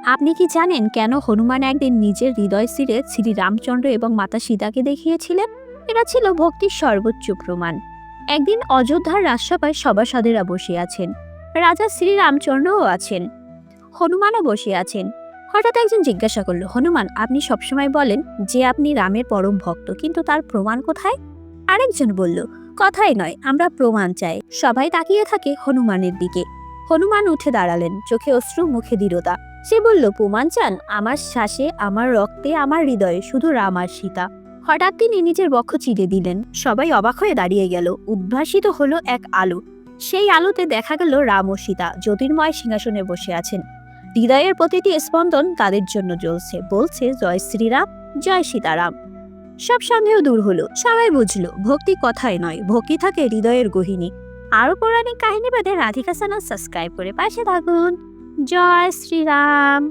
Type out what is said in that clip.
আপনি কি জানেন কেন হনুমান একদিন নিজের হৃদয় ছিঁড়ে শ্রী রামচন্দ্র এবং মাতা সীতাকে দেখিয়েছিলেন? এটা ছিল ভক্তির সর্বোচ্চ প্রমাণ। একদিন অযোধ্যার রাজসভায় সভাসদেরা বসে আছেন। রাজা শ্রী রামচন্দ্রও আছেন, হনুমানও বসে আছেন। হঠাৎ একজন জিজ্ঞাসা করলো, হনুমান, আপনি সবসময় বলেন যে আপনি রামের পরম ভক্ত, কিন্তু তার প্রমাণ কোথায়? আরেকজন বলল, কথাই নয়, আমরা প্রমাণ চাই। সবাই তাকিয়ে থাকে হনুমানের দিকে। হনুমান উঠে দাঁড়ালেন, চোখে অশ্রু, মুখে দৃঢ়তা। সে বলল, প্রমাণ চান? আমার শ্বাসে, আমার রক্তে, আমার হৃদয়ে শুধু রাম আর সীতা। হঠাৎ তিনি নিজের বক্ষ চিরে দিলেন। সবাই অবাক হয়ে দাঁড়িয়ে গেল। উদ্ভাসিত হলো এক আলো। সেই আলোতে দেখা গেল রাম ও সীতা জ্যোতির্ময় সিংহাসনে বসে আছেন। হৃদয়ের প্রতিটি স্পন্দন তাদের জন্য জ্বলছে, বলছে, জয় শ্রীরাম, জয় সীতারাম। সব সন্দেহ দূর হলো। সবাই বুঝলো, ভক্তি কথায় নয়, ভক্তি থাকে হৃদয়ের গহীনে। আরো পৌরাণিক কাহিনী পেতে রাধিকা চ্যানেল সাবস্ক্রাইব করে পাশে থাকুন। জয় শ্রীরাম।